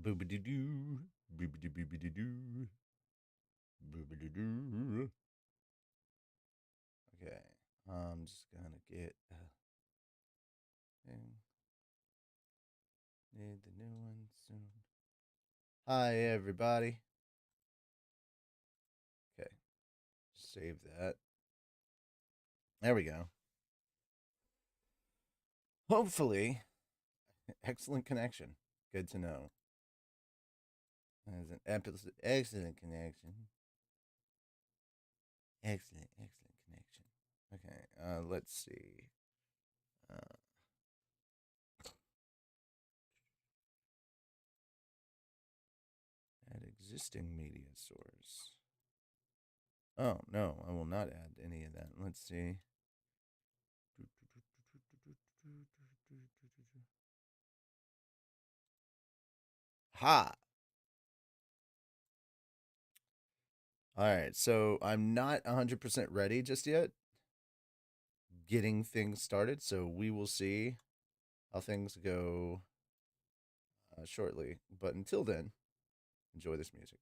Boobity-doo. Boobity-boobity-doo. Boobity-doo. Okay. I'm just gonna get thing. Need the new one soon. Hi, everybody. Okay. Save that. There we go. Hopefully, excellent connection. Good to know. As an excellent connection. Excellent connection. Okay, let's see. Uh, add existing media source. Oh, no, I will not add any of that. Let's see. Ha! All right, so I'm not 100% ready just yet. Getting things started, so we will see how things go shortly. But until then, enjoy this music.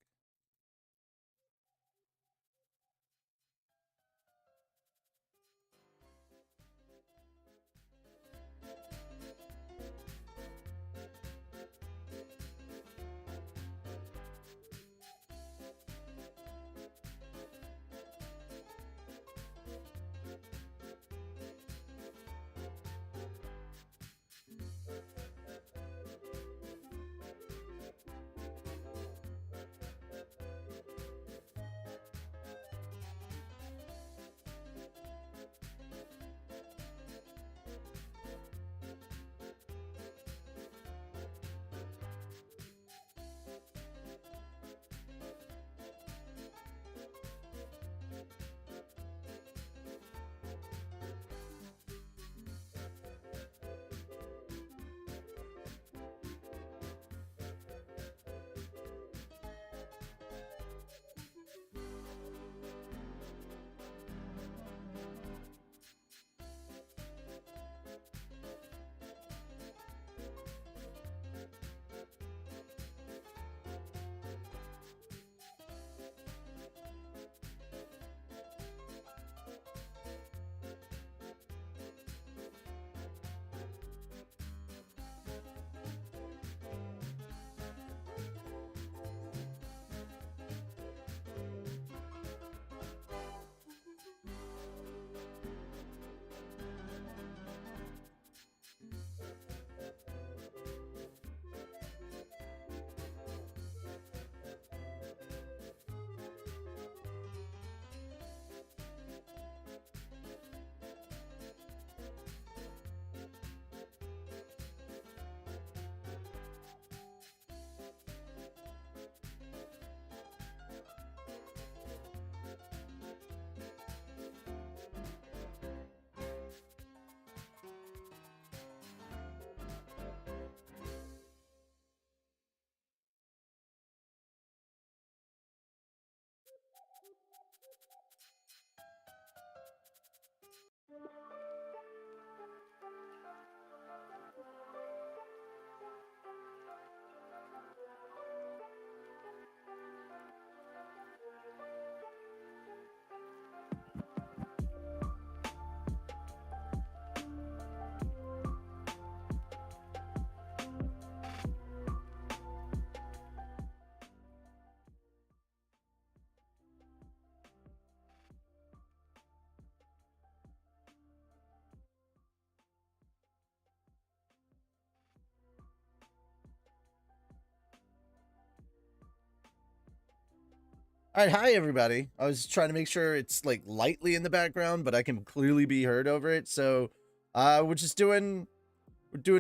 All right, hi everybody. I was trying to make sure it's like lightly in the background, but I can clearly be heard over it. So, we're doing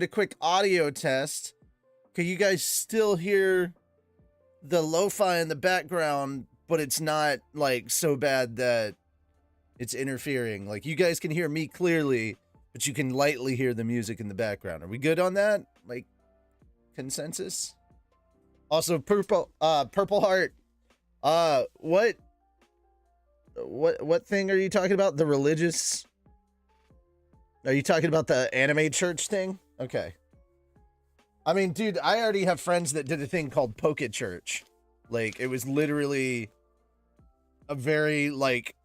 a quick audio test. Can you guys still hear the lo-fi in the background, but it's not like so bad that it's interfering? Like you guys can hear me clearly, but you can lightly hear the music in the background. Are we good on that? Like consensus? Also, purple heart. What thing are you talking about? The religious? Are you talking about the anime church thing? Okay. I mean, dude, I already have friends that did a thing called Poke at Church. Like, it was literally a very, like,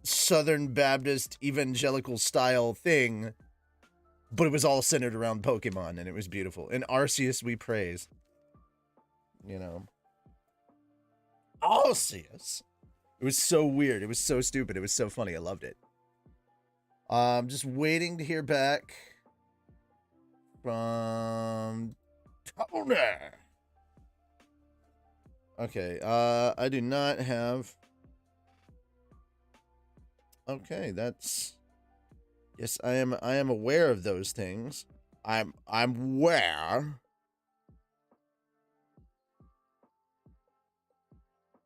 Southern Baptist evangelical style thing, but it was all centered around Pokemon, and it was beautiful. And Arceus we praise. You know. Arceus. It was so weird. It was so stupid. It was so funny. I loved it. I'm just waiting to hear back from Tony. Okay, I do not have... Okay, that's... Yes, I am aware of those things. I'm aware.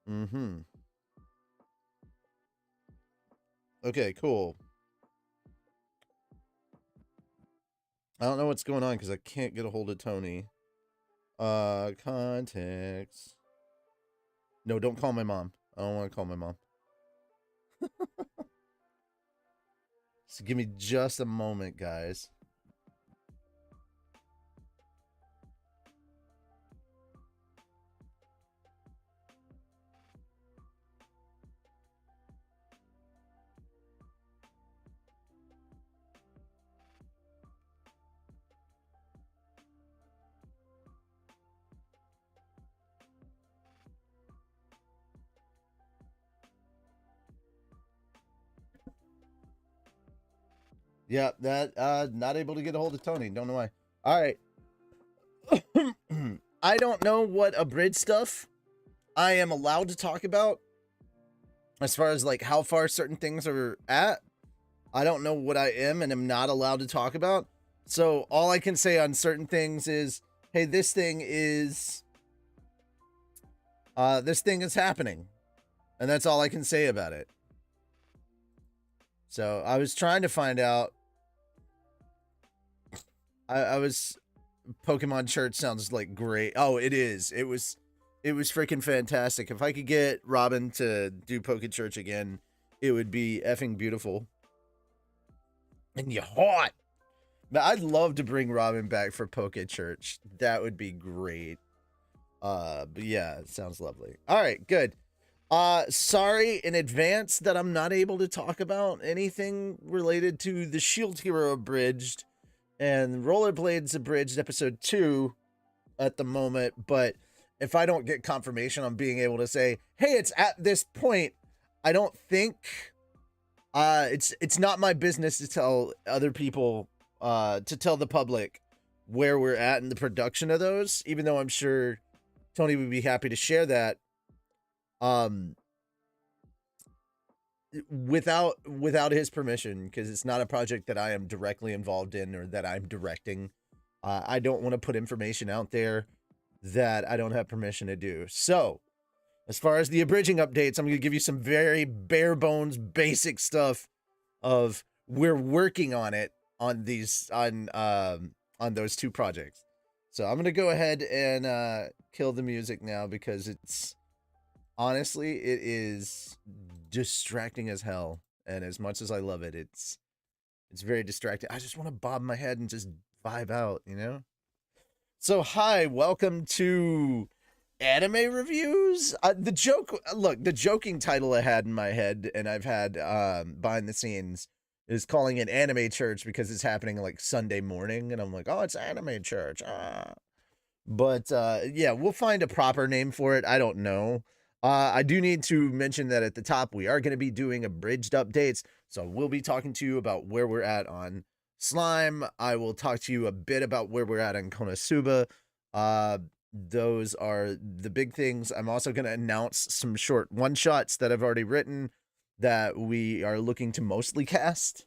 Mm-hmm. Okay, cool. I don't know what's going on because I can't get a hold of Tony. Contacts. No, don't call my mom. I don't want to call my mom. So give me just a moment, guys. Yeah, that not able to get a hold of Tony. Don't know why. All right. I don't know what Abridged stuff I am allowed to talk about as far as like how far certain things are at. I don't know what I am and am not allowed to talk about. So all I can say on certain things is, hey, this thing is happening. And that's all I can say about it. So I was trying to find out. I was Pokemon Church sounds like great. Oh, it is. It was freaking fantastic. If I could get Robin to do Poke Church again, it would be effing beautiful. And you're hot. But I'd love to bring Robin back for Poke Church. That would be great. But yeah, it sounds lovely. All right, good. Sorry in advance that I'm not able to talk about anything related to the Shield Hero Abridged and Rollerblades Abridged episode 2 at the moment, but if I don't get confirmation on being able to say, hey, it's at this point, I don't think it's not my business to tell other people, to tell the public where we're at in the production of those, even though I'm sure Tony would be happy to share that. Without his permission, because it's not a project that I am directly involved in or that I'm directing. I don't want to put information out there that I don't have permission to do. So, as far as the abridging updates, I'm going to give you some very bare bones, basic stuff of we're working on it on these on those two projects. So I'm going to go ahead and kill the music now because it's honestly it is distracting as hell, and as much as I love it, it's very distracting. I just want to bob my head and just vibe out, you know. So hi, welcome to anime reviews. The joking title I had in my head and I've had behind the scenes is calling it Anime Church because it's happening like Sunday morning, and I'm like, oh, it's Anime Church. But yeah, we'll find a proper name for it. I don't know. I do need to mention that at the top, we are going to be doing abridged updates. So we'll be talking to you about where we're at on Slime. I will talk to you a bit about where we're at on Konosuba. Those are the big things. I'm also going to announce some short one-shots that I've already written that we are looking to mostly cast.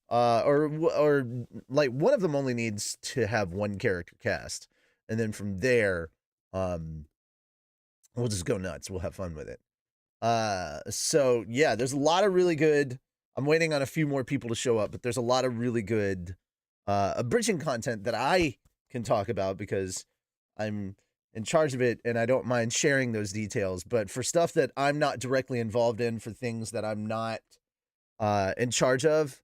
Or like one of them only needs to have one character cast. And then from there, we'll just go nuts. We'll have fun with it. So yeah, there's a lot of really good. I'm waiting on a few more people to show up, but there's a lot of really good abridging content that I can talk about because I'm in charge of it and I don't mind sharing those details. But for stuff that I'm not directly involved in, for things that I'm not in charge of,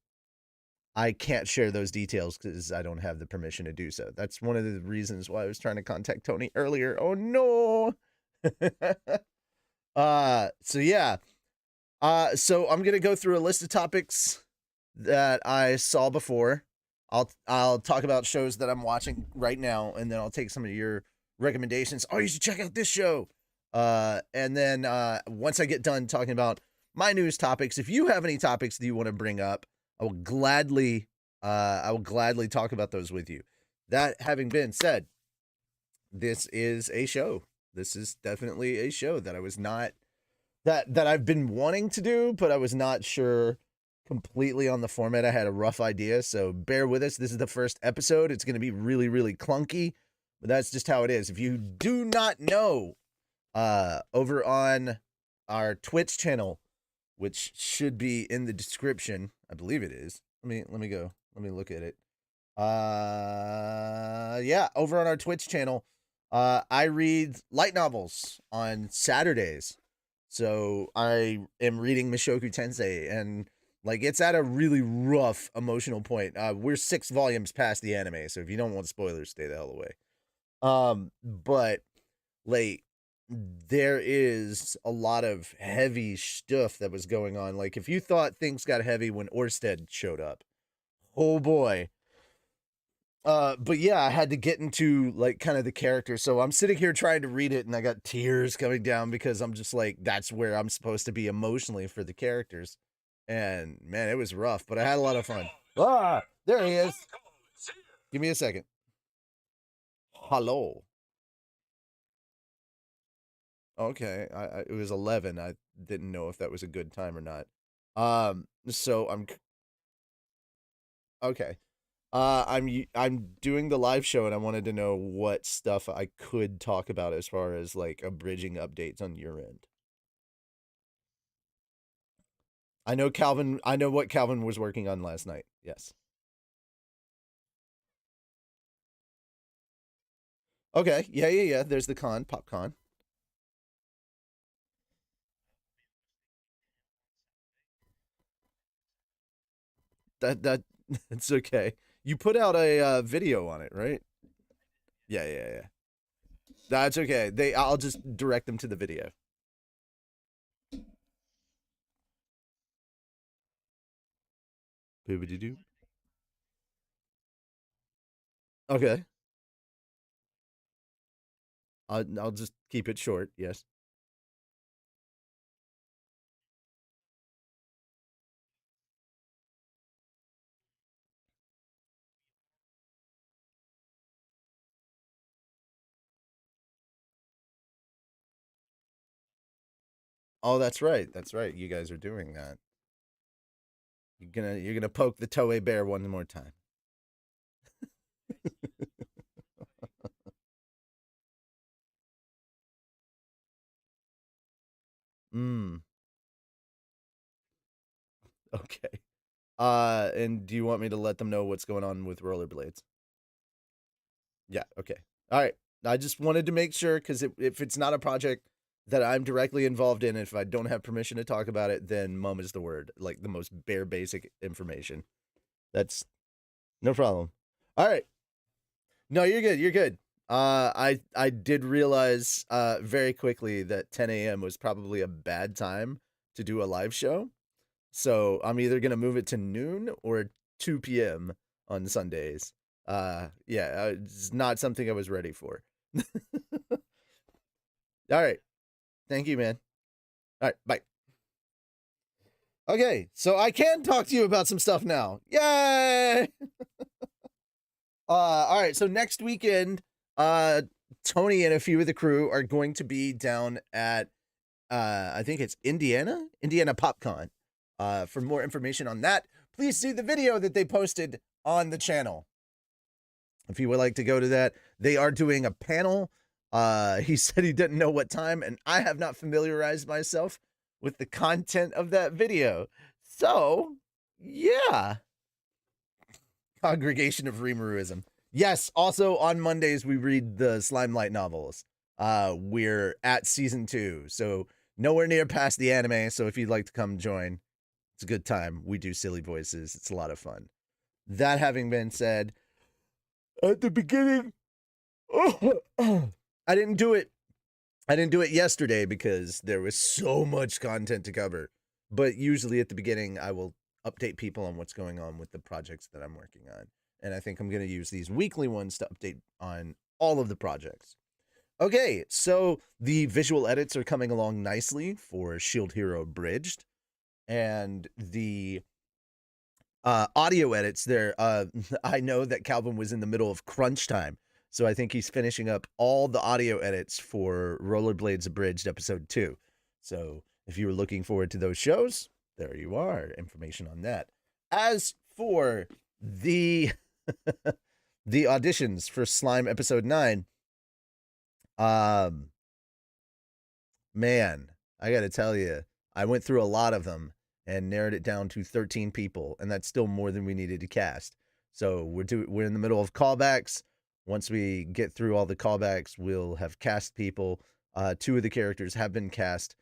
I can't share those details because I don't have the permission to do so. That's one of the reasons why I was trying to contact Tony earlier. Oh no. So yeah. So I'm gonna go through a list of topics that I saw before. I'll talk about shows that I'm watching right now, and then I'll take some of your recommendations. Oh, you should check out this show. And then once I get done talking about my news topics, if you have any topics that you want to bring up, I will gladly talk about those with you. That having been said, this is a show. This is definitely a show that I was not that I've been wanting to do, but I was not sure completely on the format. I had a rough idea, so bear with us. This is the first episode. It's going to be really, really clunky, but that's just how it is. If you do not know, over on our Twitch channel, which should be in the description, I believe it is. Let me go. Let me look at it. Yeah, over on our Twitch channel, I read light novels on Saturdays. So I am reading Mushoku Tensei, and like it's at a really rough emotional point. We're 6 volumes past the anime, so if you don't want spoilers, stay the hell away. But like there is a lot of heavy stuff that was going on. Like if you thought things got heavy when Orsted showed up, oh boy. But yeah, I had to get into like kind of the character. So I'm sitting here trying to read it and I got tears coming down because I'm just like, that's where I'm supposed to be emotionally for the characters. And man, it was rough, but I had a lot of fun. Ah, there he is. Give me a second. Hello. Okay, it was 11. I didn't know if that was a good time or not. So I'm okay. I'm doing the live show and I wanted to know what stuff I could talk about as far as like abridging updates on your end. I know what Calvin was working on last night. Yes. Okay. Yeah. There's the PopCon. That it's okay. You put out a video on it, right? Yeah. That's okay. I'll just direct them to the video. Boobity doo. Okay. I'll just keep it short. Yes. Oh, that's right. That's right. You guys are doing that. You're gonna poke the Toei bear one more time. Mm. Okay. And do you want me to let them know what's going on with rollerblades? Yeah. Okay. All right. I just wanted to make sure because if it's not a project that I'm directly involved in, if I don't have permission to talk about it, then mum is the word. Like the most bare basic information. That's no problem. All right. No, you're good. You're good. I did realize very quickly that 10 a.m. was probably a bad time to do a live show. So I'm either gonna move it to noon or 2 p.m. on Sundays. Yeah, it's not something I was ready for. All right. Thank you, man. All right, bye. Okay, so I can talk to you about some stuff now. Yay! All right, so next weekend, Tony and a few of the crew are going to be down at I think it's Indiana PopCon. For more information on that, please see the video that they posted on the channel. If you would like to go to that, they are doing a panel. He said he didn't know what time, and I have not familiarized myself with the content of that video. So, yeah. Congregation of Rimuruism. Yes, also on Mondays we read the Slime Light novels. We're at season 2, so nowhere near past the anime, so if you'd like to come join, it's a good time. We do silly voices. It's a lot of fun. That having been said, at the beginning, I didn't do it. I didn't do it yesterday because there was so much content to cover. But usually at the beginning, I will update people on what's going on with the projects that I'm working on. And I think I'm going to use these weekly ones to update on all of the projects. Okay, so the visual edits are coming along nicely for Shield Hero Abridged. And the audio edits there, I know that Calvin was in the middle of crunch time. So I think he's finishing up all the audio edits for Rollerblades Abridged episode 2. So if you were looking forward to those shows, there you are. Information on that. As for the the auditions for Slime episode 9, man, I got to tell you, I went through a lot of them and narrowed it down to 13 people, and that's still more than we needed to cast. So we're in the middle of callbacks. Once we get through all the callbacks, we'll have cast people. 2 of the characters have been cast,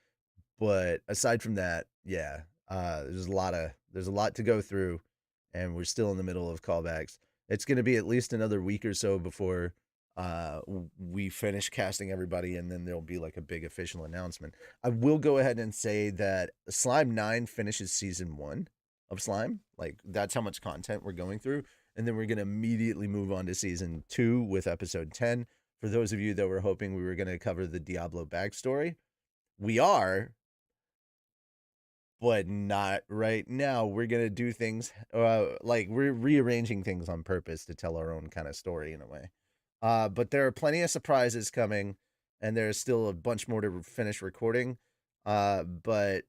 but aside from that, yeah, there's a lot to go through, and we're still in the middle of callbacks. It's going to be at least another week or so before we finish casting everybody, and then there'll be like a big official announcement. I will go ahead and say that Slime 9 finishes season 1 of Slime. Like, that's how much content we're going through. And then we're going to immediately move on to season 2 with episode 10. For those of you that were hoping we were going to cover the Diablo backstory, we are, but not right now. We're going to do things like we're rearranging things on purpose to tell our own kind of story in a way. But there are plenty of surprises coming, and there's still a bunch more to finish recording. But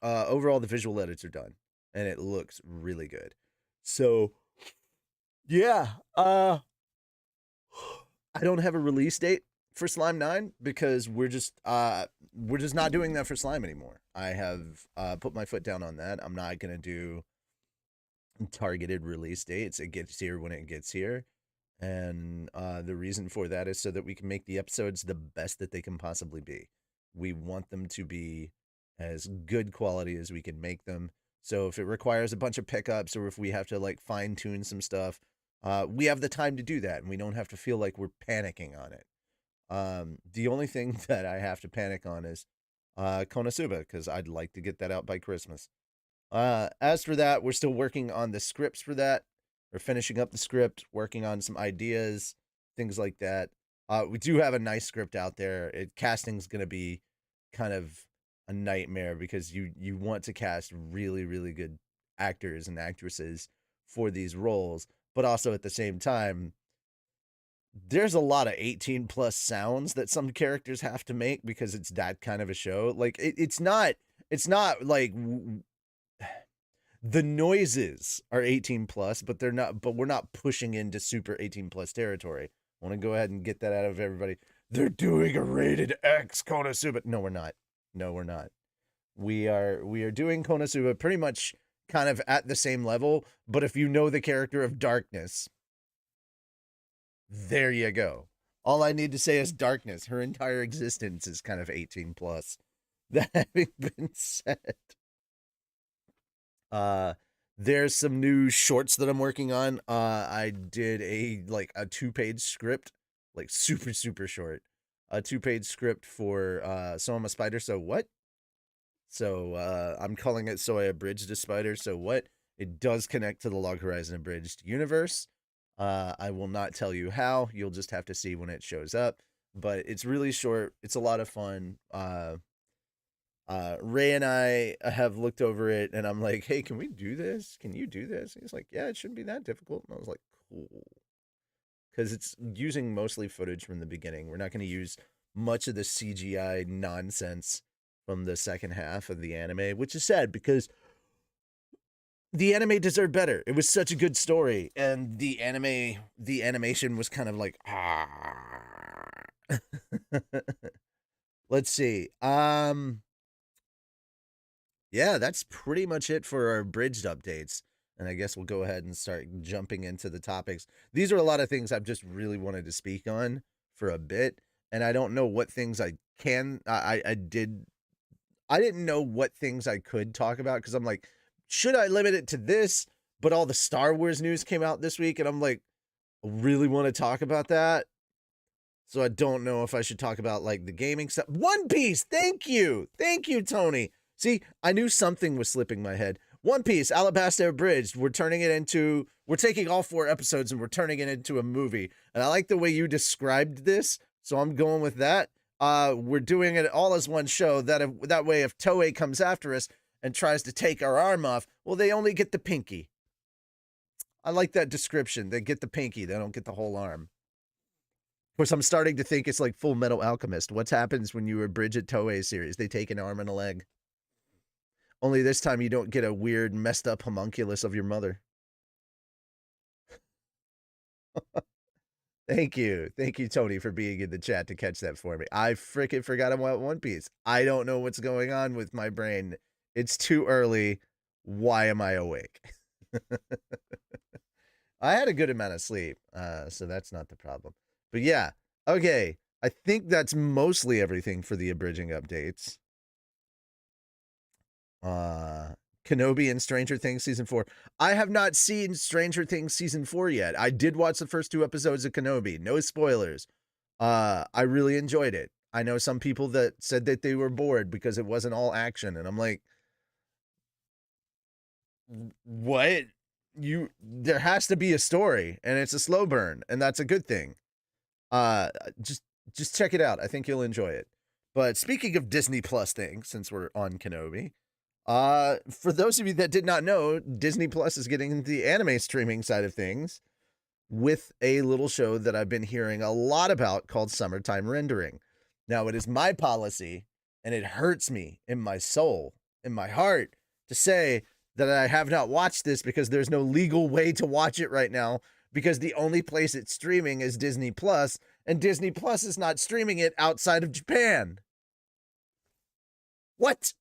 overall, the visual edits are done, and it looks really good. So, yeah, I don't have a release date for Slime 9 because we're just not doing that for Slime anymore. I have put my foot down on that. I'm not gonna do targeted release dates. It gets here when it gets here. And the reason for that is so that we can make the episodes the best that they can possibly be. We want them to be as good quality as we can make them. So if it requires a bunch of pickups, or if we have to like fine tune some stuff, we have the time to do that, and we don't have to feel like we're panicking on it. The only thing that I have to panic on is Konosuba, because I'd like to get that out by Christmas. As for that, we're still working on the scripts for that. We're finishing up the script, working on some ideas, things like that. We do have a nice script out there. Casting's going to be kind of a nightmare because you want to cast really, really good actors and actresses for these roles, but also at the same time, there's a lot of 18 plus sounds that some characters have to make because it's that kind of a show. Like it's not like the noises are 18 plus, but we're not pushing into super 18 plus territory. I want to go ahead and get that out of everybody. They're doing a rated X Konosuba. No, we're not. We are doing Konosuba pretty much kind of at the same level, but if you know the character of Darkness, there you go. All I need to say is Darkness. Her entire existence is kind of 18 plus. That having been said, there's some new shorts that I'm working on. I did a 2-page script, like super short. A 2-page script for So I'm a Spider, So What? So I'm calling it So I Abridged a Spider, So What? It does connect to the Log Horizon Abridged universe. I will not tell you how. You'll just have to see when it shows up. But it's really short. It's a lot of fun. Ray and I have looked over it, and I'm like, hey, can we do this? Can you do this? And he's like, yeah, it shouldn't be that difficult. And I was like, cool. Because it's using mostly footage from the beginning. We're not going to use much of the CGI nonsense from the second half of the anime, which is sad because the anime deserved better. It was such a good story, and the animation was kind of like, Let's see. Yeah, that's pretty much it for our Abridged updates. And I guess we'll go ahead and start jumping into the topics. These are a lot of things I've just really wanted to speak on for a bit. And I don't know what things I didn't know what things I could talk about, because I'm like, should I limit it to this? but all the Star Wars news came out this week, and I'm like, I really want to talk about that. So I don't know if I should talk about like the gaming stuff. One Piece, thank you, Tony. See, I knew something was slipping my head. One Piece, Alabasta Abridged. We're taking all 4 episodes and we're turning it into a movie. And I like the way you described this, so I'm going with that. We're doing it all as one show. That way, if Toei comes after us and tries to take our arm off, well, they only get the pinky. I like that description. They get the pinky. They don't get the whole arm. Of course, I'm starting to think it's like Full Metal Alchemist. What happens when you abridge a Toei series? They take an arm and a leg. Only this time you don't get a weird, messed up homunculus of your mother. Thank you, Tony, for being in the chat to catch that for me. I freaking forgot about One Piece. I don't know what's going on with my brain. It's too early. Why am I awake? I had a good amount of sleep, so that's not the problem. But yeah, okay. I think that's mostly everything for the abridging updates. Kenobi and Stranger Things Season 4. I have not seen Stranger Things Season 4 yet. I did watch the first 2 episodes of Kenobi. No spoilers. I really enjoyed it. I know some people that said that they were bored because it wasn't all action, and I'm like, what? There has to be a story, and it's a slow burn, and that's a good thing. Just check it out. I think you'll enjoy it. But speaking of Disney Plus things, since we're on Kenobi, for those of you that did not know, Disney Plus is getting into the anime streaming side of things with a little show that I've been hearing a lot about called Summertime Rendering. Now, it is my policy, and it hurts me in my soul, in my heart, to say that I have not watched this because there's no legal way to watch it right now, because the only place it's streaming is Disney Plus, and Disney Plus is not streaming it outside of Japan. What?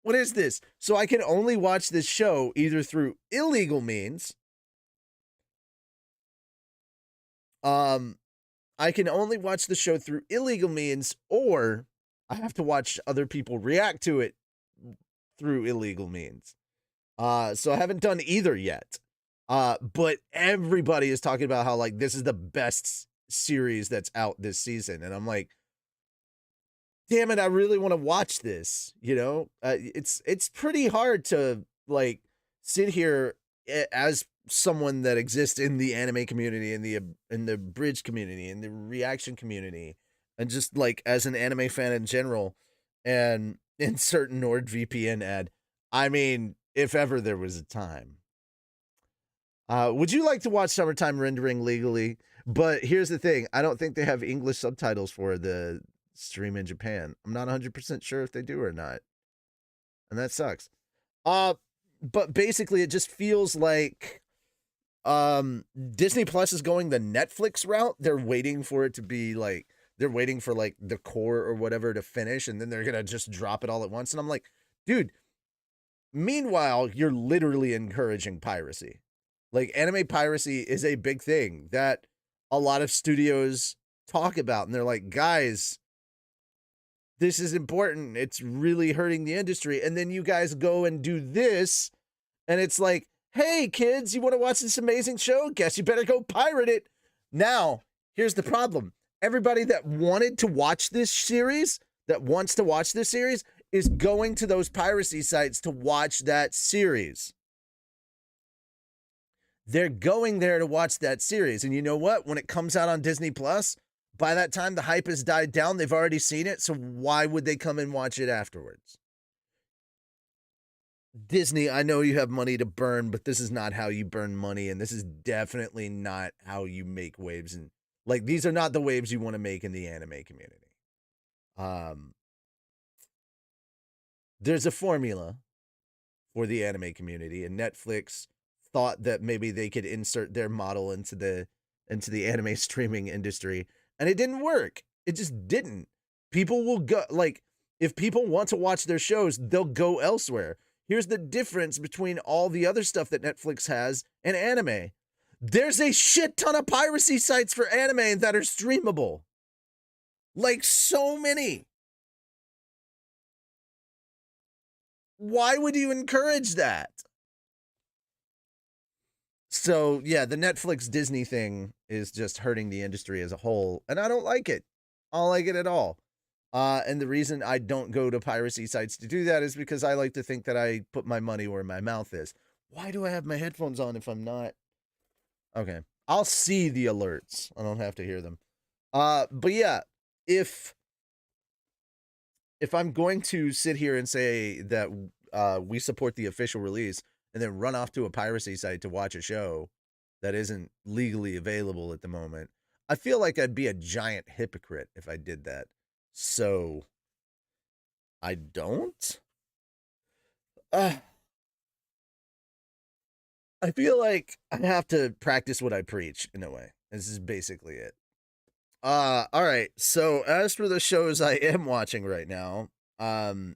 What is this? So I can only watch this show either through illegal means. I can only watch the show through illegal means, or I have to watch other people react to it through illegal means. So I haven't done either yet. But everybody is talking about how like this is the best series that's out this season, and I'm like, damn it, I really want to watch this. You know, it's pretty hard to like sit here as someone that exists in the anime community, in the bridge community, in the reaction community, and just like as an anime fan in general, and insert NordVPN ad. I mean, if ever there was a time. Would you like to watch Summertime Rendering legally? But here's the thing. I don't think they have English subtitles for the stream in Japan. I'm not 100% sure if they do or not. And that sucks. But basically it just feels like Disney Plus is going the Netflix route. They're waiting for it to be like, they're waiting for like the core or whatever to finish, and then they're going to just drop it all at once. And I'm like, dude, meanwhile, you're literally encouraging piracy. Like, anime piracy is a big thing that a lot of studios talk about. And they're like, guys, this is important. It's really hurting the industry. And then you guys go and do this. And it's like, hey, kids, you want to watch this amazing show? Guess you better go pirate it. Now, here's the problem. Everybody that wanted to watch this series, that wants to watch this series, is going to those piracy sites to watch that series. They're going there to watch that series. And you know what? When it comes out on Disney Plus, by that time the hype has died down. They've already seen it. So why would they come and watch it afterwards? Disney, I know you have money to burn, but this is not how you burn money. And this is definitely not how you make waves. And like, these are not the waves you want to make in the anime community. There's a formula for the anime community, and Netflix thought that maybe they could insert their model into the anime streaming industry, and it didn't work. It just didn't. People will go, like, if people want to watch their shows, they'll go elsewhere. Here's the difference between all the other stuff that Netflix has and anime. There's a shit ton of piracy sites for anime that are streamable. Like, so many. Why would you encourage that? So yeah, the Netflix Disney thing is just hurting the industry as a whole, and I don't like it. I don't like it at all. And the reason I don't go to piracy sites to do that is because I like to think that I put my money where my mouth is. Why do I have my headphones on if I'm not? Okay. I'll see the alerts. I don't have to hear them. But yeah, if I'm going to sit here and say that we support the official release and then run off to a piracy site to watch a show that isn't legally available at the moment, I feel like I'd be a giant hypocrite if I did that. So I don't. I feel like I have to practice what I preach in a way. This is basically it. All right. So as for the shows I am watching right now, on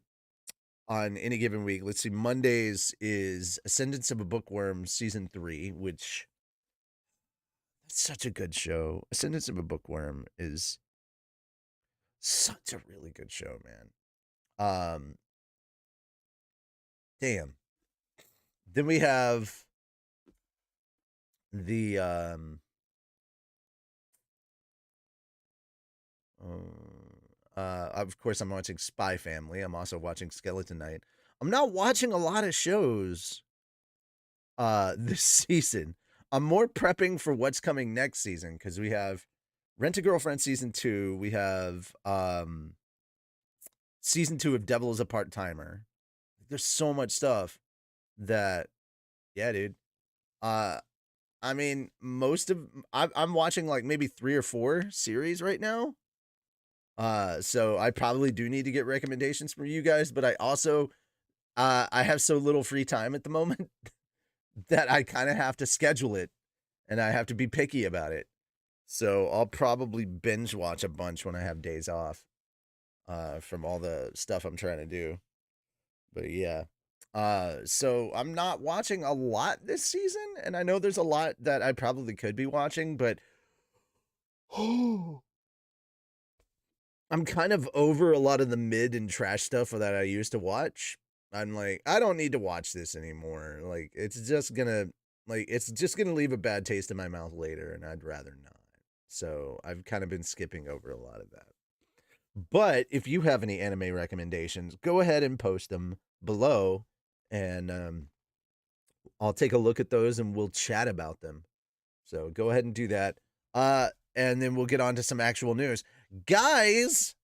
any given week, let's see. Mondays is Ascendance of a Bookworm season 3, which that's such a good show. Ascendance of a Bookworm is such a really good show, man. Damn. Then we have the of course I'm watching Spy Family. I'm also watching Skeleton Knight. I'm not watching a lot of shows this season. I'm more prepping for what's coming next season because we have Rent a Girlfriend season 2. We have season 2 of Devil is a Part-Timer. There's so much stuff that, yeah, dude. I mean, I'm watching like maybe 3 or 4 series right now. So I probably do need to get recommendations from you guys, but I also I have so little free time at the moment that I kind of have to schedule it and I have to be picky about it. So I'll probably binge watch a bunch when I have days off from all the stuff I'm trying to do. But yeah. So I'm not watching a lot this season, and I know there's a lot that I probably could be watching, but I'm kind of over a lot of the mid and trash stuff that I used to watch. I'm like, I don't need to watch this anymore. Like, it's just gonna leave a bad taste in my mouth later, and I'd rather not. So I've kind of been skipping over a lot of that. But if you have any anime recommendations, go ahead and post them below, and I'll take a look at those and we'll chat about them. So go ahead and do that. And then we'll get on to some actual news. Guys,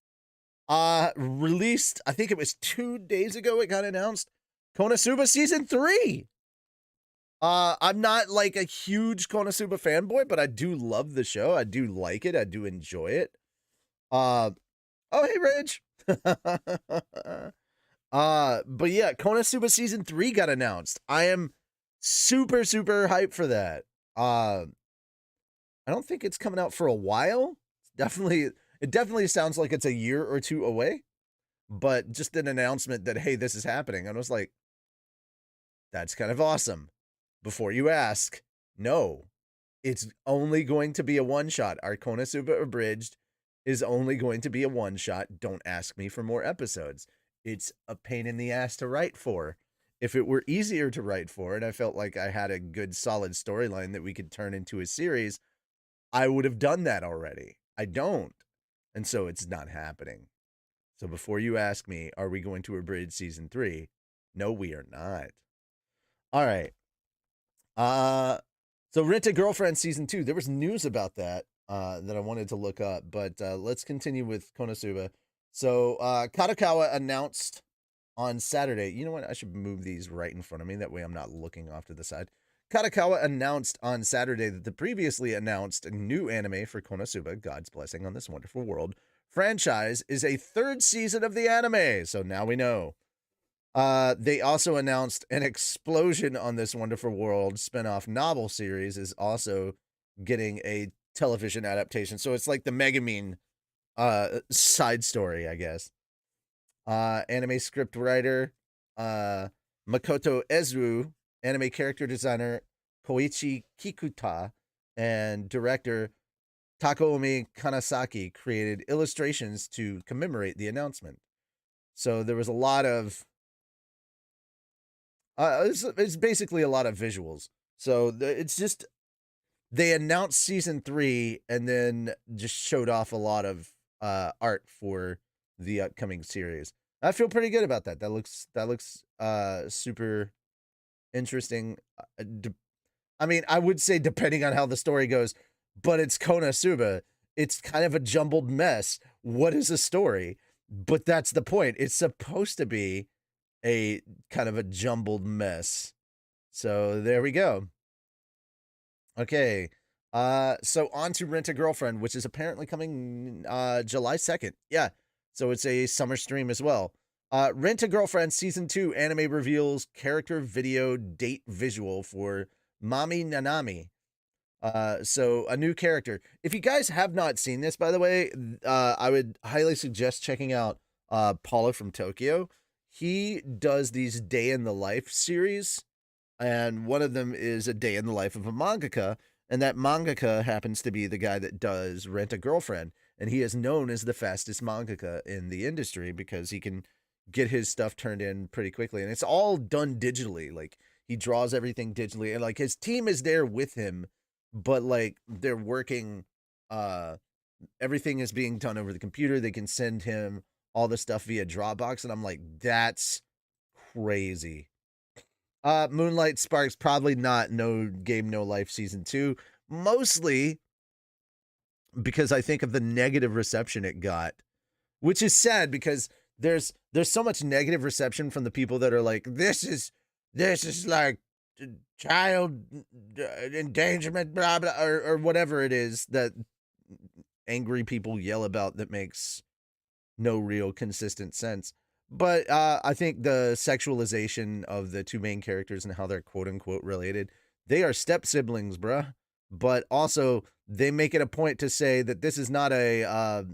released, I think it was 2 days ago it got announced, Konosuba season 3. I'm not like a huge Konosuba fanboy, but I do love the show. I do like it. I do enjoy it. Oh, hey, Reg. But yeah, Konosuba season 3 got announced. I am super, super hyped for that. I don't think it's coming out for a while. It definitely sounds like it's a year or 2 away. But just an announcement that, hey, this is happening. And I was like, that's kind of awesome. Before you ask, no, it's only going to be a one-shot. Our Konosuba Abridged is only going to be a one-shot. Don't ask me for more episodes. It's a pain in the ass to write for. If it were easier to write for, and I felt like I had a good, solid storyline that we could turn into a series, I would have done that already. I don't. And so it's not happening. So before you ask me, are we going to abridge season 3? No, we are not. All right. So Rent a Girlfriend season 2. There was news about that that I wanted to look up, but let's continue with Konosuba. So Kadokawa announced on Saturday. You know what? I should move these right in front of me. That way I'm not looking off to the side. Kadokawa announced on Saturday that the previously announced new anime for Konosuba, God's Blessing on This Wonderful World franchise, is a 3rd season of the anime. So now we know. They also announced an Explosion on This Wonderful World spinoff novel series is also getting a television adaptation. So it's like the Megumin side story, I guess. Anime script writer Makoto Ezu, anime character designer Koichi Kikuta, and director Takomi Kanasaki created illustrations to commemorate the announcement. So there was a lot of it's basically a lot of visuals. So it's just they announced season 3 and then just showed off a lot of art for the upcoming series. I feel pretty good about that. That looks super interesting. I mean, I would say depending on how the story goes, but it's Konosuba. It's kind of a jumbled mess. What is a story? But that's the point. It's supposed to be a kind of a jumbled mess. So there we go. Okay. So on to Rent a Girlfriend, which is apparently coming July 2nd. Yeah. So it's a summer stream as well. Rent a Girlfriend season 2 anime reveals character video date visual for Mami Nanami. So a new character. If you guys have not seen this, by the way, I would highly suggest checking out Paula from Tokyo. He does these day in the life series, and one of them is a day in the life of a mangaka, and that mangaka happens to be the guy that does Rent a Girlfriend, and he is known as the fastest mangaka in the industry because he can get his stuff turned in pretty quickly, and it's all done digitally. Like he draws everything digitally, and like his team is there with him, but like they're working. Everything is being done over the computer. They can send him all the stuff via Dropbox, and I'm like, that's crazy. Moonlight Sparks, probably not No Game No Life season 2, mostly because I think of the negative reception it got, which is sad because there's so much negative reception from the people that are like this is like child endangerment, blah blah, or whatever it is that angry people yell about that makes no real consistent sense. But I think the sexualization of the two main characters and how they're quote unquote related, they are step siblings, bruh. But also, they make it a point to say that this is not a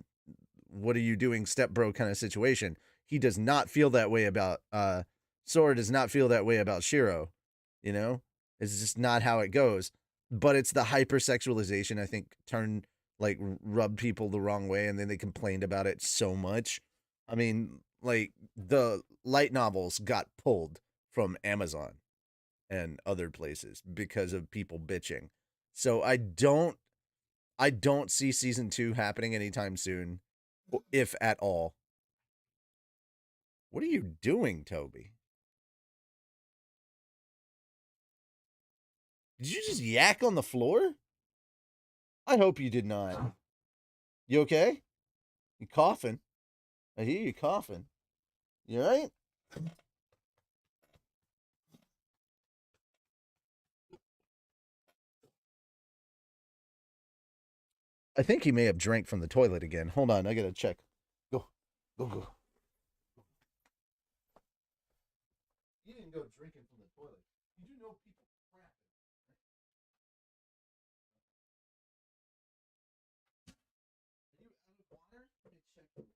what are you doing, step bro kind of situation. He does not feel that way about Sora does not feel that way about Shiro. You know, it's just not how it goes. But it's the hypersexualization I think turned like rubbed people the wrong way, and then they complained about it so much. I mean, like the light novels got pulled from Amazon and other places because of people bitching. So I don't see season 2 happening anytime soon, if at all. What are you doing, Toby? Did you just yak on the floor? I hope you did not. You okay? You coughing? I hear you coughing. You all right? I think he may have drank from the toilet again. Hold on, I gotta check. Go, go. You didn't go drinking from the toilet. You do know people crap. Are you out of water? Let me check the water.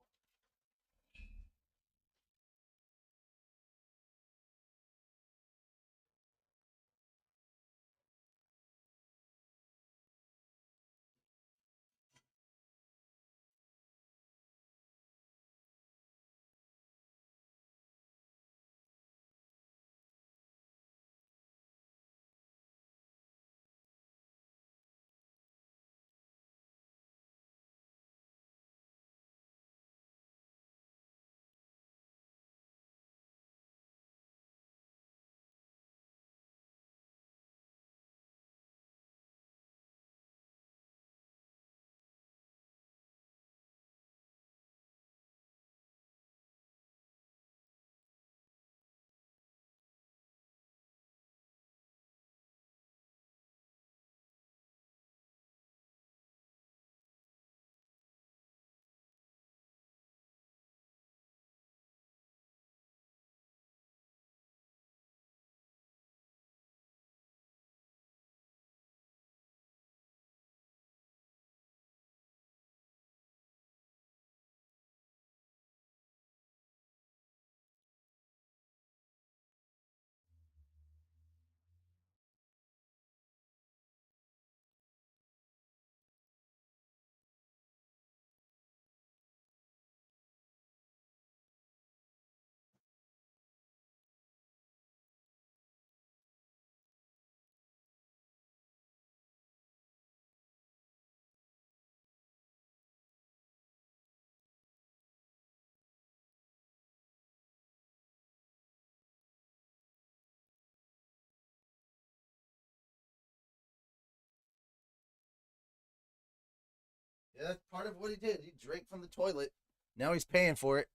Yeah, that's part of what he did. He drank from the toilet. Now he's paying for it.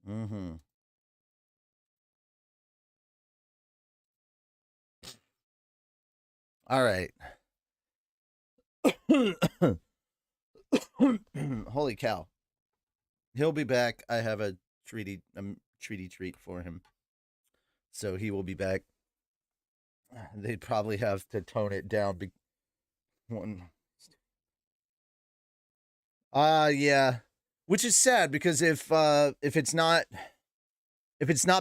Mm-hmm. All right. Holy cow. He'll be back. I have a treaty treat for him. So he will be back. They'd probably have to tone it down. One. Yeah. Which is sad because if it's not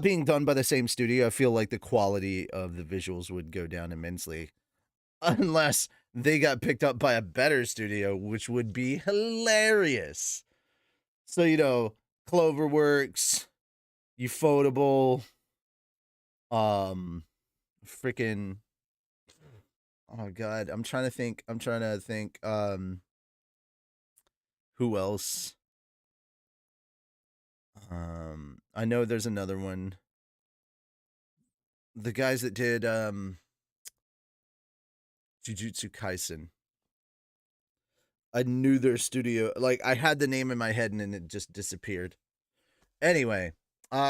being done by the same studio, I feel like the quality of the visuals would go down immensely. Unless they got picked up by a better studio, which would be hilarious. So, Cloverworks, Ufotable, freaking oh god, I'm trying to think who else? I know there's another one. The guys that did Jujutsu Kaisen. I knew their studio. Like I had the name in my head and then it just disappeared. Anyway,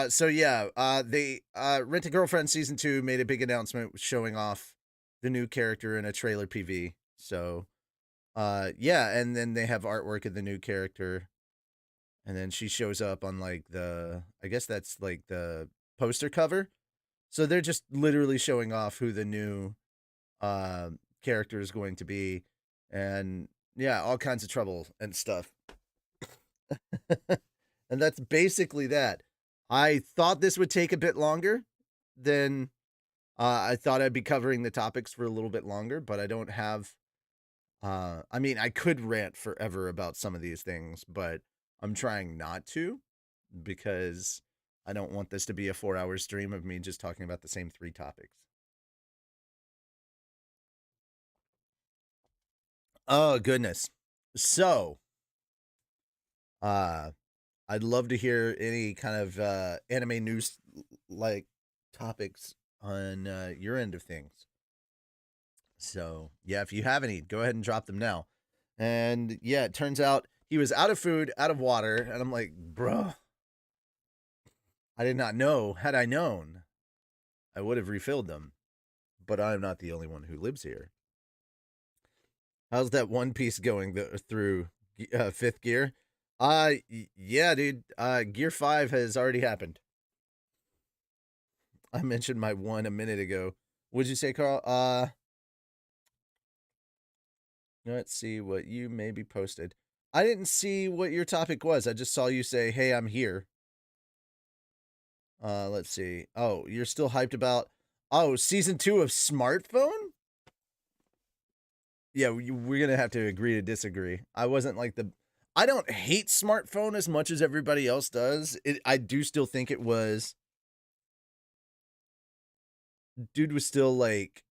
so yeah, they Rent a Girlfriend season 2 made a big announcement showing off the new character in a trailer PV. So, yeah, and then they have artwork of the new character, and then she shows up on like I guess that's like the poster cover. So they're just literally showing off who the new uh character is going to be, and yeah, all kinds of trouble and stuff. And that's basically that. I thought this would take a bit longer than I thought I'd be covering the topics for a little bit longer, but I don't have. I mean, I could rant forever about some of these things, but I'm trying not to because I don't want this to be a 4-hour stream of me just talking about the same 3 topics. Oh, goodness. So, uh, I'd love to hear any kind of anime news like topics on your end of things. So, yeah, if you have any, go ahead and drop them now. And yeah, it turns out he was out of food, out of water, and I'm like, bruh, I did not know. Had I known, I would have refilled them. But I'm not the only one who lives here. How's that One Piece going through fifth gear? Yeah, dude. Gear 5 has already happened. I mentioned my 1 a minute ago. What'd you say, Carl? Let's see what you maybe posted. I didn't see what your topic was. I just saw you say, "Hey, I'm here." Let's see. Oh, you're still hyped about season 2 of Smartphone? Yeah, we're gonna have to agree to disagree. I don't hate Smartphone as much as everybody else does. I do still think it was. Dude was still like.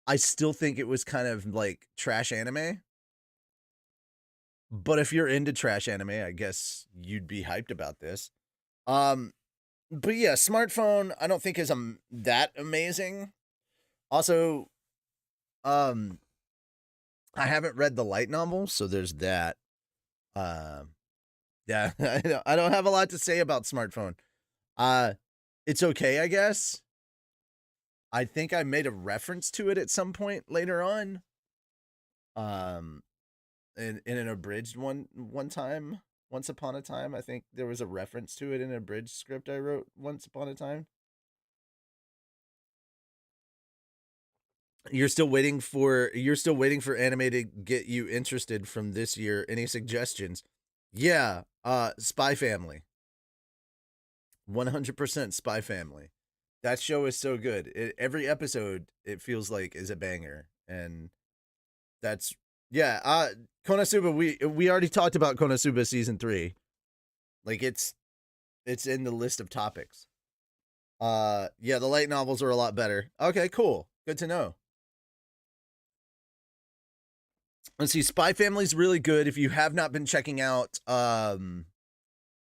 I still think it was kind of like trash anime. But if you're into trash anime, I guess you'd be hyped about this. Um, but yeah, Smartphone I don't think is that amazing. Also, um, I haven't read the light novel, so there's that. Yeah, I don't have a lot to say about Smartphone. Uh, it's okay, I guess. I think I made a reference to it at some point later on. Um, in an abridged one time, once upon a time. I think there was a reference to it in a abridged script I wrote once upon a time. You're still waiting for anime to get you interested from this year. Any suggestions? Yeah, Spy Family. 100% Spy Family. That show is so good. Every episode it feels like is a banger, and that's yeah. Konosuba. We already talked about Konosuba season 3. Like it's in the list of topics. Yeah, the light novels are a lot better. Okay, cool. Good to know. Let's see. Spy Family's really good. If you have not been checking out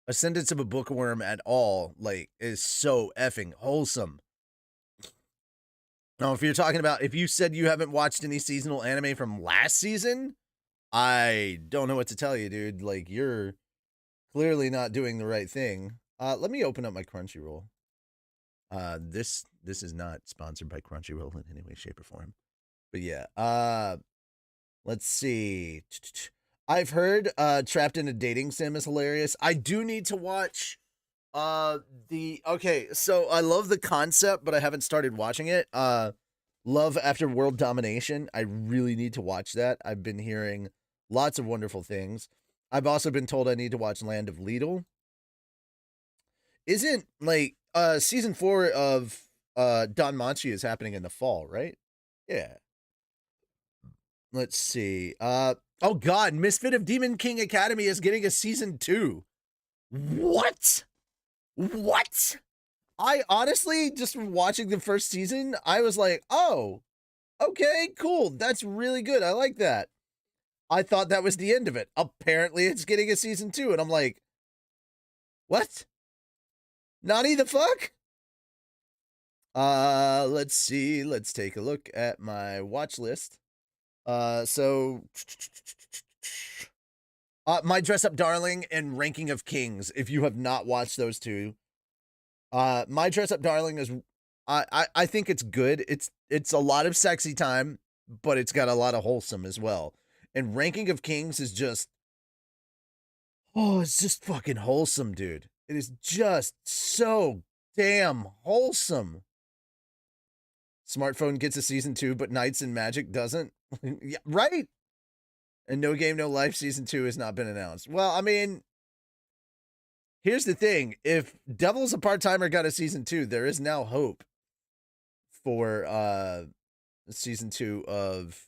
Ascendance of a Bookworm at all, like, is so effing wholesome. Now, if you're talking about, if you said you haven't watched any seasonal anime from last season, I don't know what to tell you, dude. Like, you're clearly not doing the right thing. Let me open up my Crunchyroll. This is not sponsored by Crunchyroll in any way, shape, or form. But yeah, let's see. I've heard Trapped in a Dating Sim is hilarious. I do need to watch okay, so I love the concept, but I haven't started watching it. Love After World Domination. I really need to watch that. I've been hearing lots of wonderful things. I've also been told I need to watch Land of Lidl. Isn't like season 4 of Don Manchi is happening in the fall, right? Yeah. Let's see. Oh god, Misfit of Demon King Academy is getting a season 2. What? What? I honestly, just from watching the first season, I was like, oh, okay, cool. That's really good. I like that. I thought that was the end of it. Apparently, it's getting a season 2, and I'm like, what? Naughty the fuck? Let's see. Let's take a look at my watch list. My Dress Up Darling and Ranking of Kings. If you have not watched those two, My Dress Up Darling is, I think it's good. It's a lot of sexy time, but it's got a lot of wholesome as well. And Ranking of Kings is just, oh, it's just fucking wholesome, dude. It is just so damn wholesome. Smartphone gets a season 2, but Knights and Magic doesn't. Yeah, right. And No Game No Life season 2 has not been announced. Well, I mean, here's the thing. If Devil's a Part-Timer got a season 2, there is now hope for season 2 of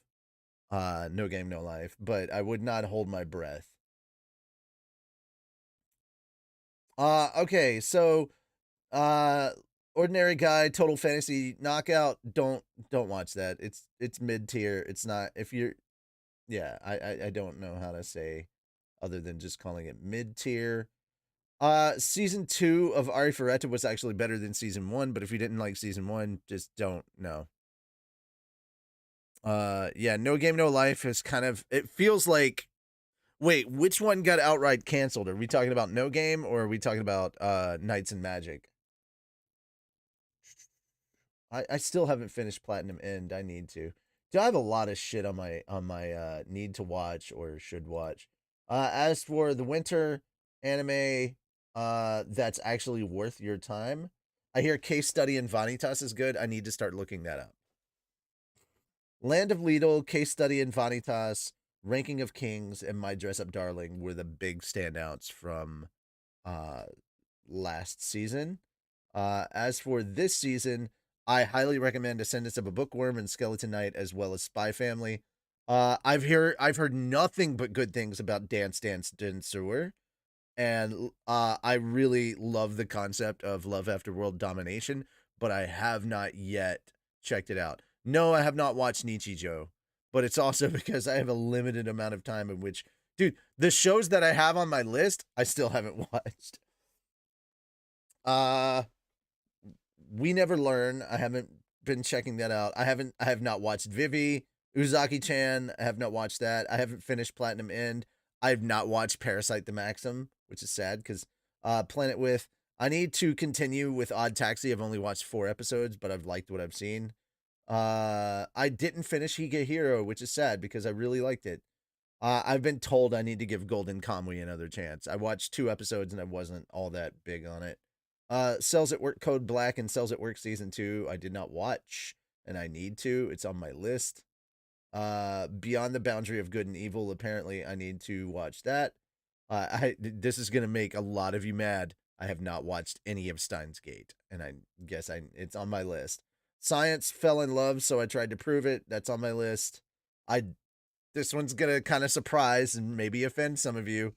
No Game No Life, but I would not hold my breath. Okay, so Ordinary Guy, Total Fantasy Knockout, don't watch that. It's mid-tier. It's not, if you're, yeah, I don't know how to say other than just calling it mid-tier. Season 2 of Ari Ferretta was actually better than season 1, but if you didn't like season 1, just don't know. Yeah, No Game No Life is kind of, it feels like, wait, which one got outright canceled? Are we talking about No Game, or are we talking about Knights and Magic? I still haven't finished Platinum End. I need to. Do I have a lot of shit on my need to watch or should watch? As for the winter anime that's actually worth your time, I hear Case Study in Vanitas is good. I need to start looking that up. Land of Lidl, Case Study in Vanitas, Ranking of Kings, and My Dress Up Darling were the big standouts from uh last season. As for this season, I highly recommend Ascendance of a Bookworm and Skeleton Knight, as well as Spy Family. I've heard nothing but good things about Dance Dance Dancer, and I really love the concept of Love After World Domination, but I have not yet checked it out. No, I have not watched Nichijou, but it's also because I have a limited amount of time in which, dude, the shows that I have on my list, I still haven't watched. We Never Learn. I haven't been checking that out. I have not watched Vivi, Uzaki-chan. I have not watched that. I haven't finished Platinum End. I have not watched Parasite the Maxim, which is sad because Planet With. I need to continue with Odd Taxi. I've only watched 4 episodes, but I've liked what I've seen. I didn't finish Higa Hero, which is sad because I really liked it. I've been told I need to give Golden Kamuy another chance. I watched 2 episodes and I wasn't all that big on it. Cells at Work Code Black and Cells at Work Season 2, I did not watch, and I need to. It's on my list. Beyond the Boundary of Good and Evil, apparently I need to watch that. This is gonna make a lot of you mad. I have not watched any of Steins Gate, and I guess it's on my list. Science Fell in Love, so I tried to prove it. That's on my list. This one's gonna kind of surprise and maybe offend some of you.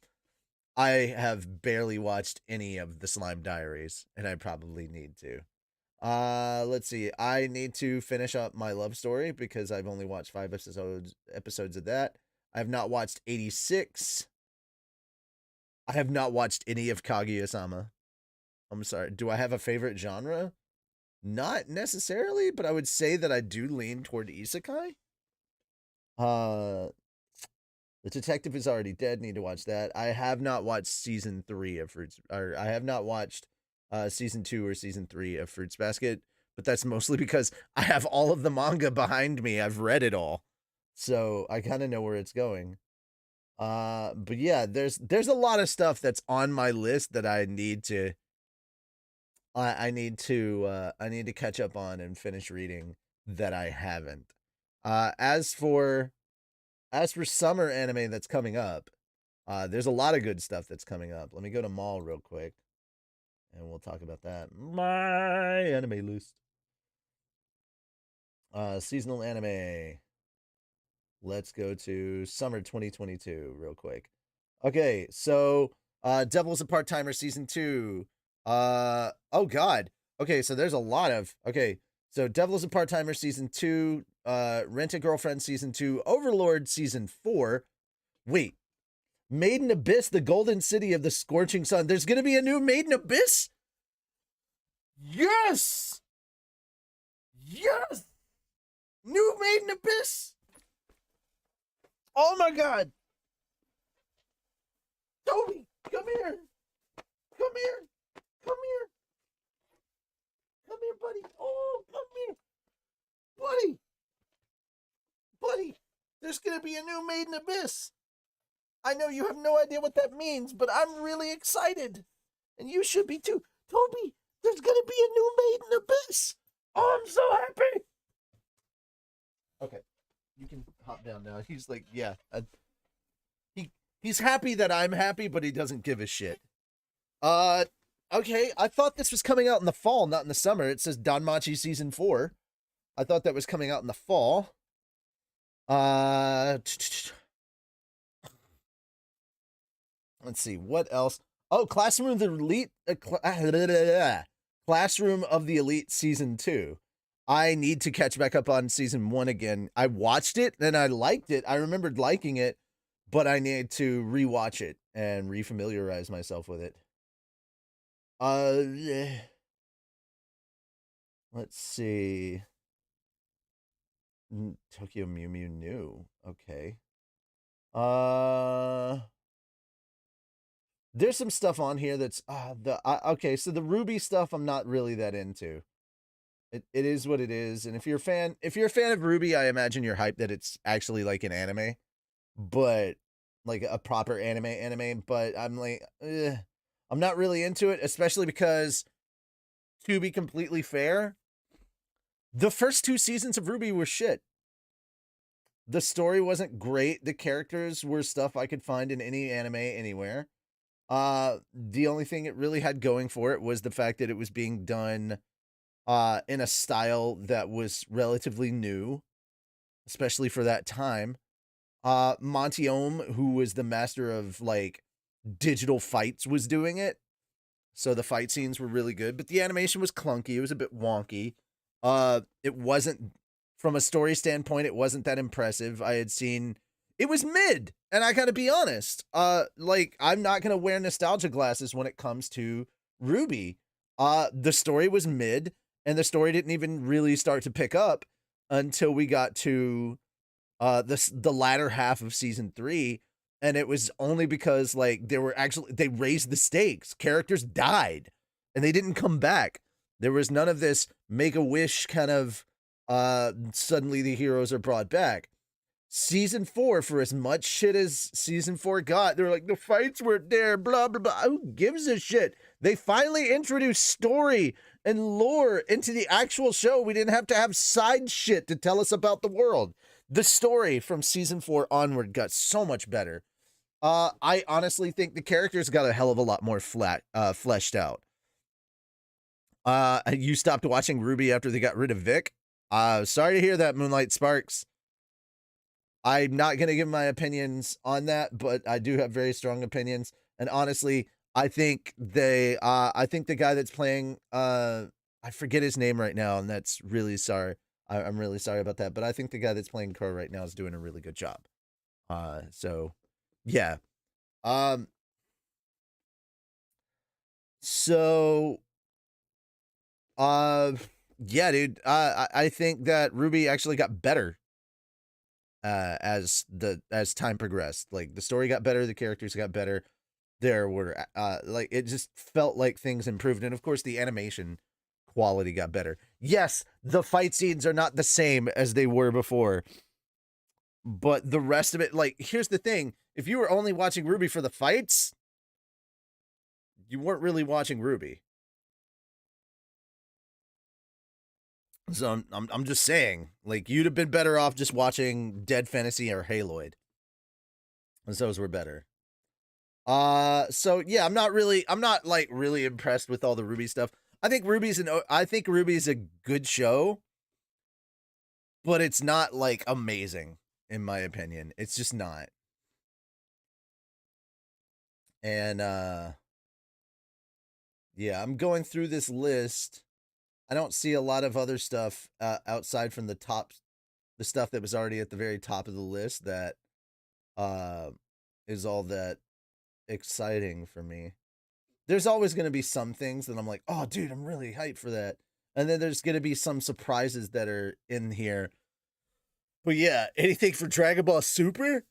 I have barely watched any of the Slime Diaries, and I probably need to. Let's see. I need to finish up My Love Story because I've only watched 5 episodes of that. I have not watched 86. I have not watched any of Kaguya-sama. I'm sorry. Do I have a favorite genre? Not necessarily, but I would say that I do lean toward isekai. The Detective is Already Dead. Need to watch that. I have not watched season 3 of Fruits, or I have not watched season 2 or season 3 of Fruits Basket, but that's mostly because I have all of the manga behind me. I've read it all, so I kind of know where it's going. But yeah, there's a lot of stuff that's on my list that I need to I need to catch up on and finish reading that I haven't. As for summer anime that's coming up, there's a lot of good stuff that's coming up. Let me go to Mall real quick, and we'll talk about that. My anime list. Seasonal anime. Let's go to summer 2022 real quick. Okay, so Devil's a Part-Timer season 2. Oh god. Okay, so there's a lot of so Devil's a Part-Timer season 2, Rent a Girlfriend season 2, Overlord season 4. Wait. Made in Abyss, the Golden City of the Scorching Sun. There's gonna be a new Made in Abyss? Yes! Yes! New Made in Abyss! Oh my god! Toby, come here! Come here! Come here! Come here, buddy! Oh, come here! Buddy! Buddy! There's gonna be a new Made in Abyss! I know you have no idea what that means, but I'm really excited! And you should be too! Toby! There's gonna be a new Made in Abyss! Oh, I'm so happy! Okay. You can hop down now. He's like, yeah. He's happy that I'm happy, but he doesn't give a shit. Okay. I thought this was coming out in the fall, not in the summer. It says Danmachi season 4. I thought that was coming out in the fall. Let's see what else. Oh, Classroom of the Elite. Classroom of the Elite season 2. I need to catch back up on season 1 again. I watched it and I liked it. I remembered liking it, but I need to rewatch it and refamiliarize myself with it. Let's see. Tokyo Mew Mew new. Okay. There's some stuff on here that's okay, so the Ruby stuff I'm not really that into. It is what it is, and if you're a fan of Ruby, I imagine you're hyped that it's actually like an anime, but like a proper anime. But I'm like, I'm not really into it, especially because, to be completely fair, the first 2 seasons of Ruby were shit. The story wasn't great. The characters were stuff I could find in any anime anywhere. The only thing it really had going for it was the fact that it was being done in a style that was relatively new, especially for that time. Monty Ohm, who was the master of like digital fights, was doing it. So the fight scenes were really good, but the animation was clunky. It was a bit wonky. It wasn't, from a story standpoint, it wasn't that impressive. I had seen, it was mid, and I gotta be honest. Like, I'm not gonna wear nostalgia glasses when it comes to Ruby. The story was mid, and the story didn't even really start to pick up until we got to the latter half of season 3, and it was only because like they raised the stakes. Characters died and they didn't come back. There was none of this Make-A-Wish kind of suddenly the heroes are brought back. Season 4, for as much shit as season 4 got, they were like, the fights weren't there, blah blah blah. Who gives a shit? They finally introduced story and lore into the actual show. We didn't have to have side shit to tell us about the world. The story from season 4 onward got so much better. I honestly think the characters got a hell of a lot more fleshed out. You stopped watching Ruby after they got rid of Vic? Sorry to hear that, Moonlight Sparks. I'm not going to give my opinions on that, but I do have very strong opinions. And honestly, I think the guy that's playing, I forget his name right now, and that's really sorry. I'm really sorry about that, but I think the guy that's playing Crow right now is doing a really good job. So yeah. Um so uh yeah, dude. I think that Ruby actually got better as time progressed. Like the story got better, the characters got better. There were like it just felt like things improved, and of course the animation quality got better. Yes, the fight scenes are not the same as they were before, but the rest of it, like, here's the thing: if you were only watching Ruby for the fights, you weren't really watching Ruby. So I'm just saying, like, you'd have been better off just watching Dead Fantasy or Haloid, and those were better. So yeah, I'm not like really impressed with all the Ruby stuff. I think Ruby's a good show, but it's not like amazing in my opinion. It's just not. And yeah, I'm going through this list. I don't see a lot of other stuff outside from the stuff that was already at the very top of the list that uh is all that exciting for me. There's always going to be some things that I'm like, oh, dude, I'm really hyped for that. And then there's going to be some surprises that are in here. But yeah, anything for Dragon Ball Super?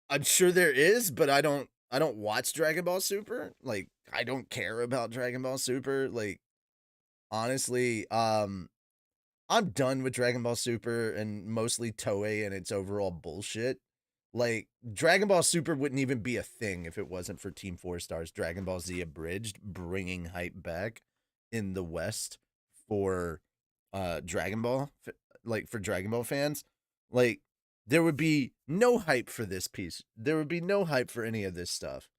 I'm sure there is, but I don't watch Dragon Ball Super. Like, I don't care about Dragon Ball Super. Like, honestly, I'm done with Dragon Ball Super and mostly Toei and its overall bullshit. Like, Dragon Ball Super wouldn't even be a thing if it wasn't for Team 4 Star's Dragon Ball Z Abridged bringing hype back in the West for Dragon Ball, like for Dragon Ball fans. Like, there would be no hype for this piece. There would be no hype for any of this stuff.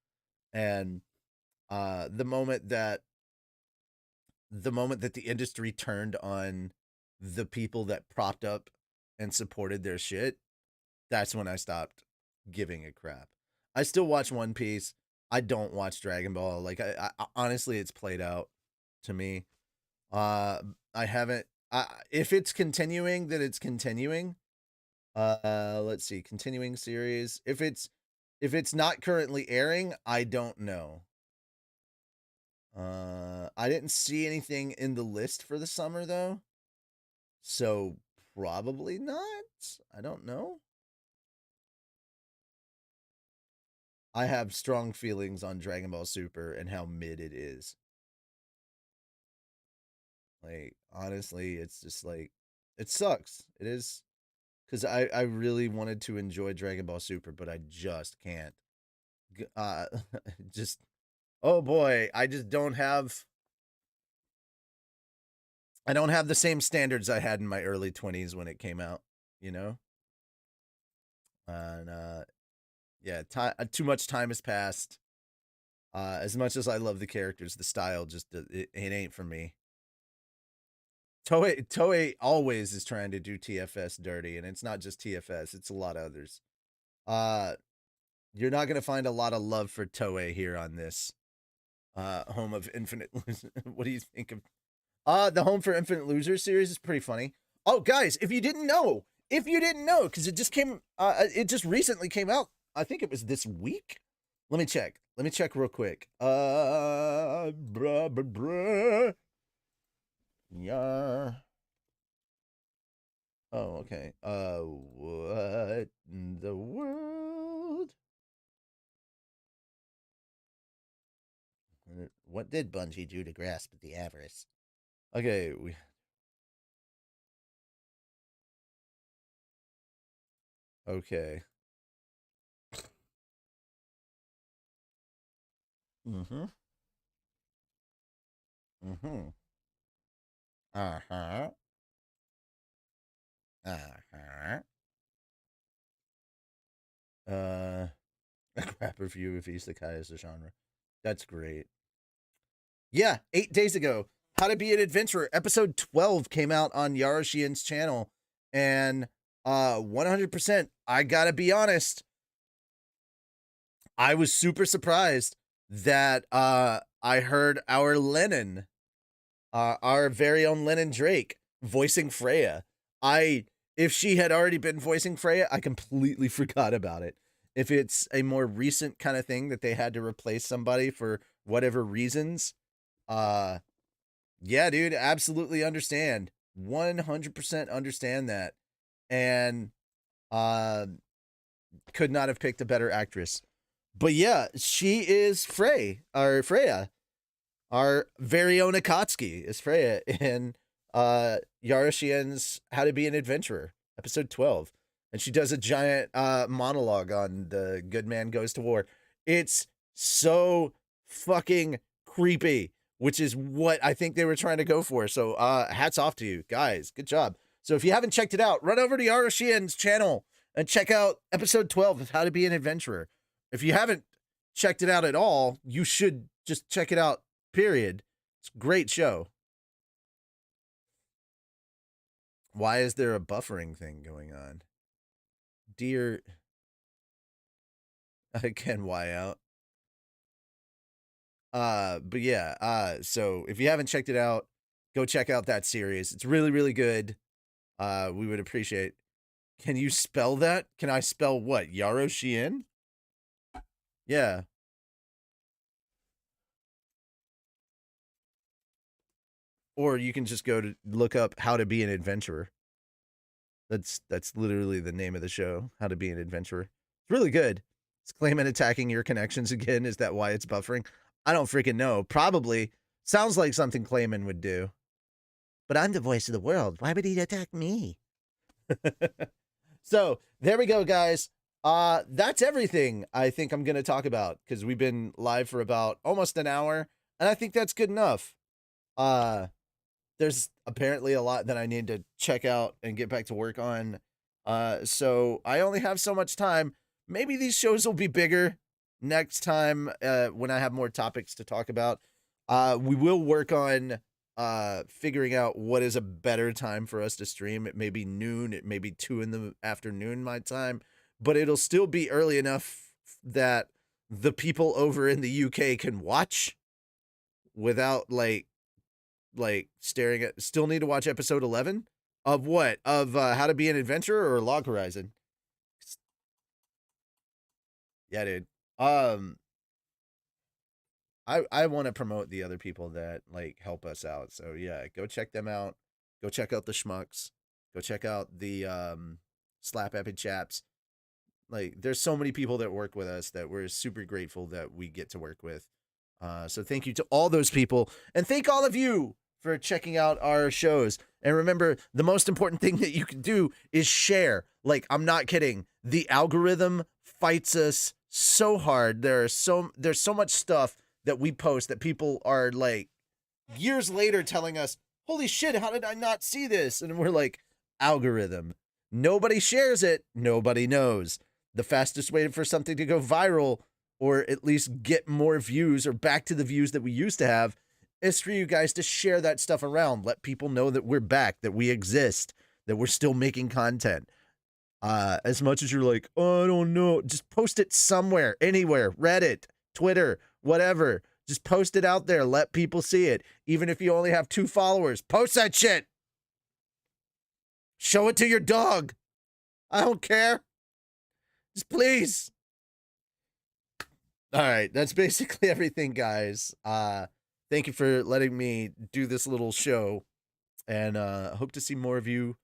And the moment that the industry turned on the people that propped up and supported their shit, that's when I stopped giving a crap. I still watch One Piece. I don't watch Dragon Ball. Like I honestly, it's played out to me. Uh, I haven't. If it's continuing, then it's continuing. Let's see, continuing series. If it's not currently airing, I don't know. I didn't see anything in the list for the summer though, so probably not. I don't know. I have strong feelings on Dragon Ball Super and how mid it is. Like, honestly, it's just like, it sucks. It is, because I really wanted to enjoy Dragon Ball Super, but I just can't. Uh, just, oh boy, I don't have the same standards I had in my early 20s when it came out, you know? And, yeah, too much time has passed. As much as I love the characters, the style just, it ain't for me. Toei always is trying to do TFS dirty, and it's not just TFS; it's a lot of others. Uh, you're not gonna find a lot of love for Toei here on this home of Infinite. What do you think of the Home for Infinite Losers series? Is pretty funny. Oh, guys, if you didn't know, because it just recently came out. I think it was this week. Let me check. Let me check real quick. Yeah. Oh, okay. What in the world? What did Bungie do to grasp the avarice? Okay, okay. Mm-hmm. Mm-hmm. Uh-huh. Uh-huh. Uh, a crap review of Isekai as a genre. That's great. Yeah, 8 days ago, How to Be an Adventurer, episode 12 came out on Yaroshian's channel. And 100%, I gotta be honest, I was super surprised that I heard our Lennon, our very own Lennon Drake, voicing Freya. I if she had already been voicing Freya, I completely forgot about it. If it's a more recent kind of thing that they had to replace somebody for whatever reasons, uh yeah, dude, absolutely understand. 100% understand that. And uh could not have picked a better actress. But yeah, she is Freya. Our very own Akatsuki is Freya in Yara Shien's How to Be an Adventurer, episode 12. And she does a giant monologue on the good man goes to war. It's so fucking creepy, which is what I think they were trying to go for. So hats off to you guys. Good job. So if you haven't checked it out, run over to Yara Shien's channel and check out episode 12 of How to Be an Adventurer. If you haven't checked it out at all, you should just check it out, period. It's a great show. Why is there a buffering thing going on? Dear... Again, why out? But yeah, so if you haven't checked it out, go check out that series. It's really, really good. We would appreciate... Can you spell that? Can I spell what? Yaro Shien? Yeah. Or you can just go to look up How to Be an Adventurer. That's literally the name of the show, How to Be an Adventurer. It's really good. Is Clayman attacking your connections again? Is that why it's buffering? I don't freaking know. Probably. Sounds like something Clayman would do. But I'm the voice of the world. Why would he attack me? So, there we go, guys. That's everything I think I'm going to talk about, because we've been live for about almost an hour, and I think that's good enough. There's apparently a lot that I need to check out and get back to work on. So I only have so much time. Maybe these shows will be bigger next time when I have more topics to talk about. We will work on figuring out what is a better time for us to stream. It may be noon, it may be 2 in the afternoon my time, but it'll still be early enough that the people over in the UK can watch without like staring at... Still need to watch episode 11 of what? Of How to Be an Adventurer or Log Horizon? Yeah, dude. I want to promote the other people that like help us out. So yeah, go check them out. Go check out the Schmucks. Go check out the Slap Epic Chaps. Like, there's so many people that work with us that we're super grateful that we get to work with. So thank you to all those people, and thank all of you for checking out our shows. And remember, the most important thing that you can do is share. Like, I'm not kidding. The algorithm fights us so hard. There's so much stuff that we post that people are like years later telling us, holy shit, how did I not see this? And we're like, algorithm. Nobody shares it. Nobody knows. The fastest way for something to go viral, or at least get more views or back to the views that we used to have, is for you guys to share that stuff around. Let people know that we're back, that we exist, that we're still making content. As much as you're like, oh, I don't know, just post it somewhere, anywhere, Reddit, Twitter, whatever. Just post it out there. Let people see it. Even if you only have 2 followers, post that shit. Show it to your dog. I don't care. Just please. All right, that's basically everything, guys. Thank you for letting me do this little show, and hope to see more of you.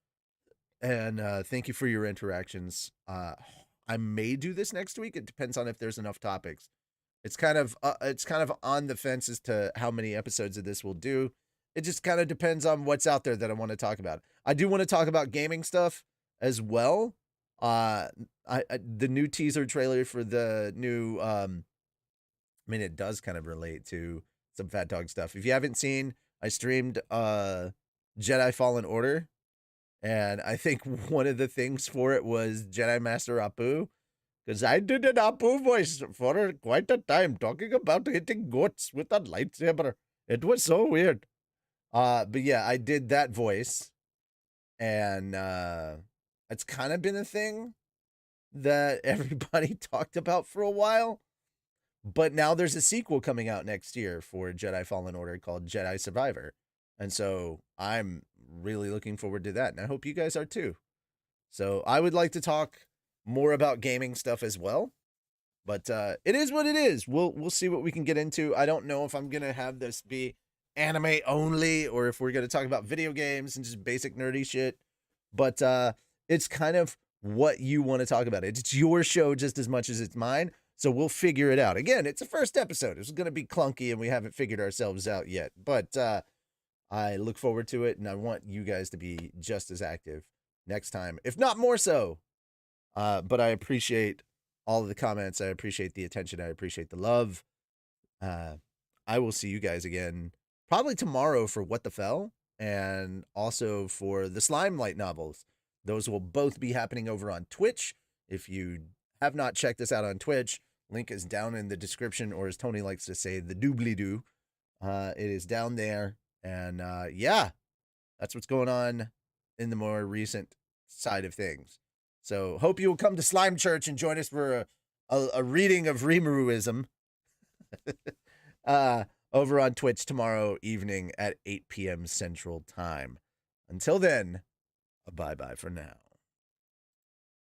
And thank you for your interactions. I may do this next week. It depends on if there's enough topics. It's kind of on the fence as to how many episodes of this we'll do. It just kind of depends on what's out there that I want to talk about. I do want to talk about gaming stuff as well. The new teaser trailer for the new I mean, it does kind of relate to some Fat Dog stuff. If you haven't seen, I streamed Jedi Fallen Order, and I think one of the things for it was Jedi Master Apu, because I did an Apu voice for quite a time, talking about hitting goats with a lightsaber. It was so weird. But yeah, I did that voice, and it's kind of been a thing that everybody talked about for a while. But now there's a sequel coming out next year for Jedi Fallen Order called Jedi Survivor. And so I'm really looking forward to that. And I hope you guys are too. So I would like to talk more about gaming stuff as well. But it is what it is. We'll see what we can get into. I don't know if I'm gonna have this be anime only or if we're gonna talk about video games and just basic nerdy shit. But it's kind of what you want to talk about. It's your show just as much as it's mine. So we'll figure it out. Again, it's the first episode. It's gonna be clunky and we haven't figured ourselves out yet. But I look forward to it, and I want you guys to be just as active next time, if not more so. But I appreciate all of the comments. I appreciate the attention. I appreciate the love. I will see you guys again probably tomorrow for What the Fell, and also for the Slime Light novels. Those will both be happening over on Twitch. If you have not checked this out on Twitch, link is down in the description, or as Tony likes to say, the doobly-doo. It is down there. And yeah, that's what's going on in the more recent side of things. So hope you will come to Slime Church and join us for a reading of Rimuruism over on Twitch tomorrow evening at 8 p.m. Central Time. Until then, bye-bye for now.